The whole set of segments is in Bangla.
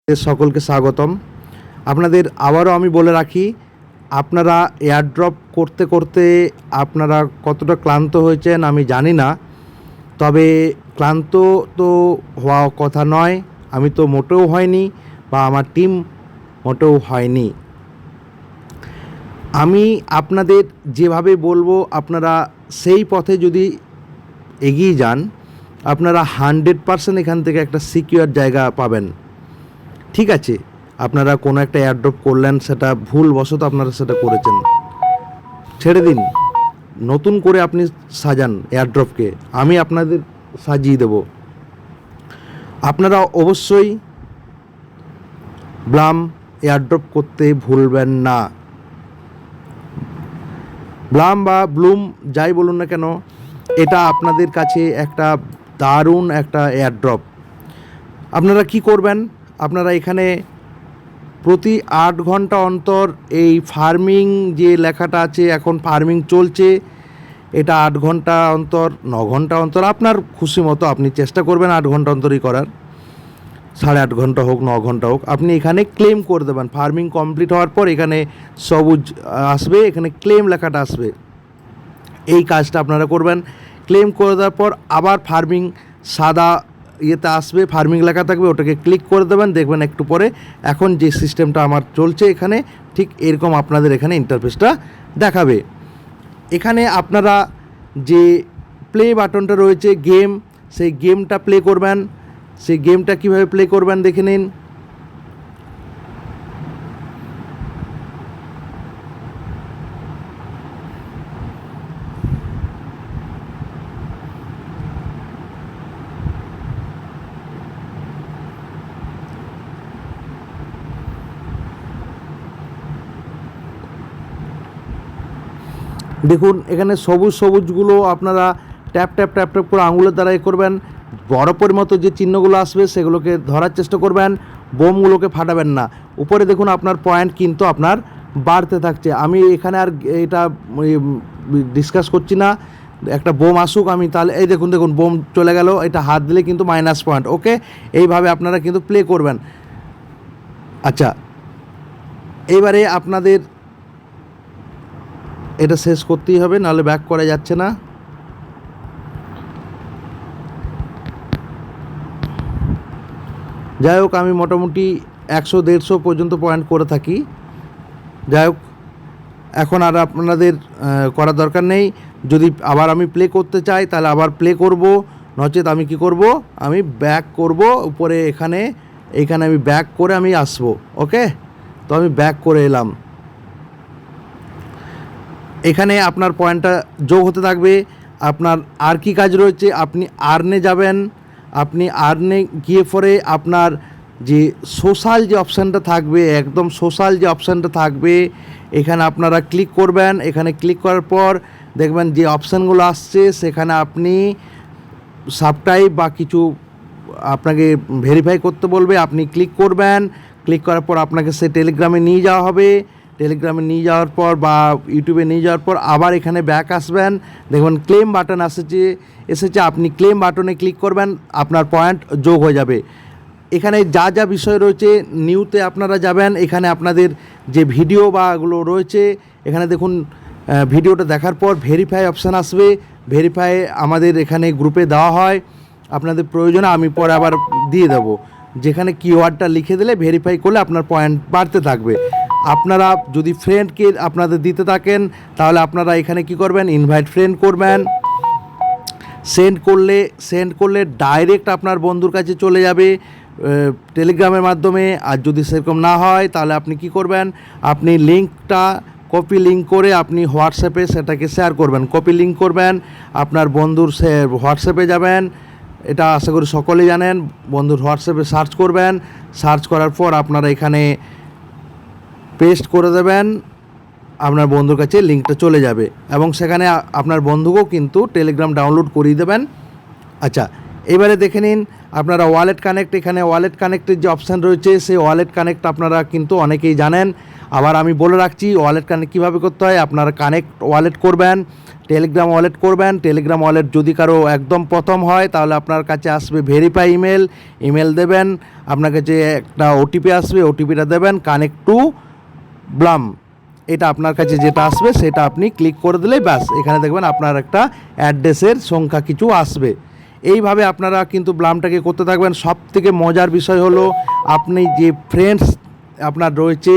সকলকে স্বাগতম। আপনাদের আবারও আমি বলে রাখি, আপনারা এয়ারড্রপ করতে করতে আপনারা কতটা ক্লান্ত হয়েছেন আমি জানি না, তবে ক্লান্ত তো হওয়া কথা নয়। আমি তো মোটেও হয়নি বা আমার টিম মোটেও হয়নি। আমি আপনাদের যেভাবে বলবো আপনারা সেই পথে যদি এগিয়ে যান, আপনারা 100% এখান থেকে একটা সিকিউর জায়গা পাবেন। ঠিক আছে, আপনারা কোনো একটা এয়ারড্রপ করলেন, সেটা ভুলবশত আপনারা সেটা করেছেন, ছেড়ে দিন, নতুন করে আপনি সাজান এয়ারড্রপকে, আমি আপনাদের সাজিয়ে দেব। আপনারা অবশ্যই ব্লাম এয়ারড্রপ করতে ভুলবেন না। ব্লাম বা ব্লুম যাই বলুন না কেন, এটা আপনাদের কাছে একটা দারুণ একটা এয়ারড্রপ। আপনারা কি করবেন, আপনারা এখানে প্রতি 8 ঘন্টা অন্তর এই ফার্মিং যে লেখাটা আছে, এখন ফার্মিং চলছে, এটা 8 ঘন্টা অন্তর 9 ঘন্টা অন্তর আপনার খুশি মতো আপনি চেষ্টা করবেন 8 ঘন্টা অন্তরই করার, 8.5 ঘন্টা হোক 9 ঘন্টা হোক, আপনি এখানে ক্লেম করে দেবেন। ফার্মিং কমপ্লিট হওয়ার পর এখানে সবুজ আসবে, এখানে ক্লেম লেখাটা আসবে, এই কাজটা আপনারা করবেন। ক্লেম করে দেওয়ার পর আবার ফার্মিং সাদা ইয়েতে আসবে, ফার্মিং লেখা থাকবে, ওটাকে ক্লিক করে দেবেন। দেখবেন একটু পরে এখন যে সিস্টেমটা আমার চলছে এখানে, ঠিক এরকম আপনাদের এখানে ইন্টারফেসটা দেখাবে। এখানে আপনারা যে প্লে বাটনটা রয়েছে গেম, সেই গেমটা প্লে করবেন। সেই গেমটা কীভাবে প্লে করবেন দেখে নিন। দেখুন এখানে সবুজ সবুজগুলো আপনারা ট্যাপ ট্যাপ ট্যাপ ট্যাপ করে আঙুলের দ্বারা করবেন। বরফের মতো যে চিহ্নগুলো আসবে সেগুলোকে ধরার চেষ্টা করবেন, বোমগুলোকে ফাটাবেন না। উপরে দেখুন আপনার পয়েন্ট কিন্তু আপনার বাড়তে থাকছে। আমি এখানে আর এটা ডিসকাস করছি না, একটা বোম আসুক, আমি তাহলে এই দেখুন দেখুন বোম চলে গেল, এটা হাত দিলে কিন্তু মাইনাস পয়েন্ট। ওকে, এইভাবে আপনারা কিন্তু প্লে করবেন। আচ্ছা, এইবারে আপনাদের এটা শেষ করতেই হবে, নাহলে ব্যাক করা যাচ্ছে না। যাই হোক, আমি মোটামুটি 100-150 পর্যন্ত পয়েন্ট করে থাকি। যাই হোক, এখন আর আপনাদের করার দরকার নেই। যদি আবার আমি প্লে করতে চাই তাহলে আবার প্লে করব, নচেত আমি কি করব, আমি ব্যাক করব উপরে, এখানে আমি ব্যাক করে আমি আসব। ওকে, তো আমি ব্যাক করে এলাম। এখানে আপনার পয়েন্টটা যোগ হতে থাকবে। আপনার আর কি কাজ রয়েছে, আপনি আর্নে যাবেন। আপনি আর্নে গিয়ে পরে আপনার যে সোশ্যাল যে অপশানটা থাকবে, একদম সোশ্যাল যে অপশানটা থাকবে, এখানে আপনারা ক্লিক করবেন। এখানে ক্লিক করার পর দেখবেন যে অপশানগুলো আসছে, সেখানে আপনি সাবটাইপ বা কিছু আপনাকে ভেরিফাই করতে বলবে, আপনি ক্লিক করবেন। ক্লিক করার পর আপনাকে সে টেলিগ্রামে নিয়ে যাওয়া হবে। টেলিগ্রামে নিয়ে যাওয়ার পর বা ইউটিউবে নিয়ে যাওয়ার পর আবার এখানে ব্যাক আসবেন, দেখবেন ক্লেম বাটন এসেছে, আপনি ক্লেম বাটনে ক্লিক করবেন, আপনার পয়েন্ট যোগ হয়ে যাবে। এখানে যা যা বিষয় রয়েছে, নিউতে আপনারা যাবেন, এখানে আপনাদের যে ভিডিও বাগুলো রয়েছে, এখানে দেখুন ভিডিওটা দেখার পর ভেরিফাই অপশান আসবে। ভেরিফাই আমাদের এখানে গ্রুপে দেওয়া হয়, আপনাদের প্রয়োজনে আমি পরে আবার দিয়ে দেবো। যেখানে কিওয়ার্ডটা লিখে দিলে ভেরিফাই করলে আপনার পয়েন্ট বাড়তে থাকবে। আপনারা যদি ফ্রেন্ডকে আপনাদের দিতে থাকেন, তাহলে আপনারা এখানে কি করবেন, ইনভাইট ফ্রেন্ড করবেন। সেন্ড করলে ডাইরেক্ট আপনার বন্ধুর কাছে চলে যাবে টেলিগ্রামের মাধ্যমে। আর যদি সেরকম না হয় তাহলে আপনি কি করবেন, আপনি লিঙ্কটা কপি লিঙ্ক করে আপনি হোয়াটসঅ্যাপে সেটাকে শেয়ার করবেন। কপি লিঙ্ক করবেন, আপনার বন্ধুর হোয়াটসঅ্যাপে যাবেন, এটা আশা করি সকলেই জানেন। বন্ধুর হোয়াটসঅ্যাপে সার্চ করবেন, সার্চ করার পর আপনারা এখানে পেস্ট করে দেবেন, আপনার বন্ধুর কাছে লিঙ্কটা চলে যাবে এবং সেখানে আপনার বন্ধুকেও কিন্তু টেলিগ্রাম ডাউনলোড করিয়ে দেবেন। আচ্ছা, এবারে দেখে নিন আপনারা ওয়ালেট কানেক্ট। এখানে ওয়ালেট কানেক্টের যে অপশান রয়েছে, সেই ওয়ালেট কানেক্ট আপনারা কিন্তু অনেকেই জানেন। আবার আমি বলে রাখছি ওয়ালেট কানেক্ট কীভাবে করতে হয়। আপনারা কানেক্ট ওয়ালেট করবেন, টেলিগ্রাম ওয়ালেট করবেন। টেলিগ্রাম ওয়ালেট যদি কারো একদম প্রথম হয় তাহলে আপনার কাছে আসবে ভেরিফাই ইমেল দেবেন, আপনার কাছে একটা ওটিপি আসবে, ওটিপিটা দেবেন, কানেক্ট টু ব্লাম, এটা আপনার কাছে যেটা আসবে সেটা আপনি ক্লিক করে দিলেই ব্যাস এখানে দেখবেন আপনার একটা অ্যাড্রেসের সংখ্যা কিছু আসবে। এইভাবে আপনারা কিন্তু ব্লামটাকে করতে থাকবেন। সবথেকে মজার বিষয় হলো আপনি যে ফ্রেন্ডস আপনার রয়েছে,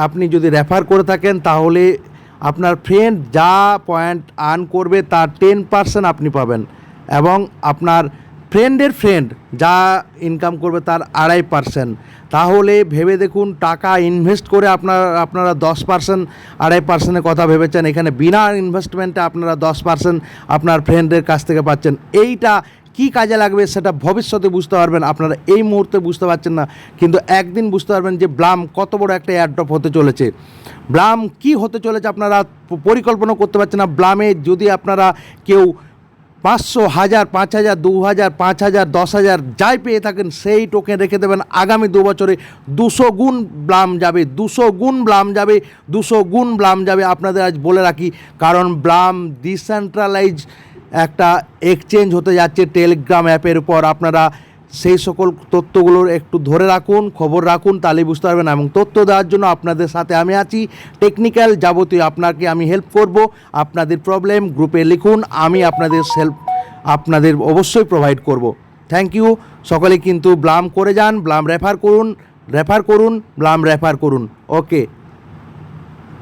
আপনি যদি রেফার করে থাকেন তাহলে আপনার ফ্রেন্ড যা পয়েন্ট আর্ন করবে তার 10% আপনি পাবেন, এবং আপনার ফ্রেন্ডের ফ্রেন্ড যা ইনকাম করবে তার 2.5%। তাহলে ভেবে দেখুন, টাকা ইনভেস্ট করে আপনারা 10%, 2.5%-এর কথা ভেবেছেন, এখানে বিনা ইনভেস্টমেন্টে আপনারা 10% আপনার ফ্রেন্ডের কাছ থেকে পাচ্ছেন। এইটা কি কাজে লাগবে সেটা ভবিষ্যতে বুঝতে পারবেন, আপনারা এই মুহূর্তে বুঝতে পারছেন না, কিন্তু একদিন বুঝতে পারবেন যে ব্লাম কত বড় একটা এয়ারড্রপ হতে চলেছে। ব্লাম কি হতে চলেছে আপনারা পরিকল্পনা করতে পারছেন না। ব্লামে যদি আপনারা কেউ 500, 1000, 5000, 2000, 5000, 10,000 যাই পেয়ে থাকেন সেই টোকেন রেখে দেবেন, আগামী 2 বছরে 200 গুণ ব্লাম যাবে, 200 গুণ ব্লাম যাবে, 200 গুণ ব্লাম যাবে। আপনাদের আজ বলে রাখি, কারণ ব্লাম ডিসেন্ট্রালাইজ একটা এক্সচেঞ্জ হতে যাচ্ছে টেলিগ্রাম অ্যাপের উপর। আপনারা সেই সকল তথ্যগুলোর একটু ধরে রাখুন, খবর রাখুন, তাহলেই বুঝতে পারবেন। এবং তথ্য দেওয়ার জন্য আপনাদের সাথে আমি আছি, টেকনিক্যাল যাবতীয় আপনাকে আমি হেল্প করব। আপনাদের প্রবলেম গ্রুপে লিখুন, আমি আপনাদের অবশ্যই প্রোভাইড করব। Thank you. সকলে কিন্তু ব্লাম করে যান, ব্লাম রেফার করুন, ব্লাম রেফার করুন। ওকে।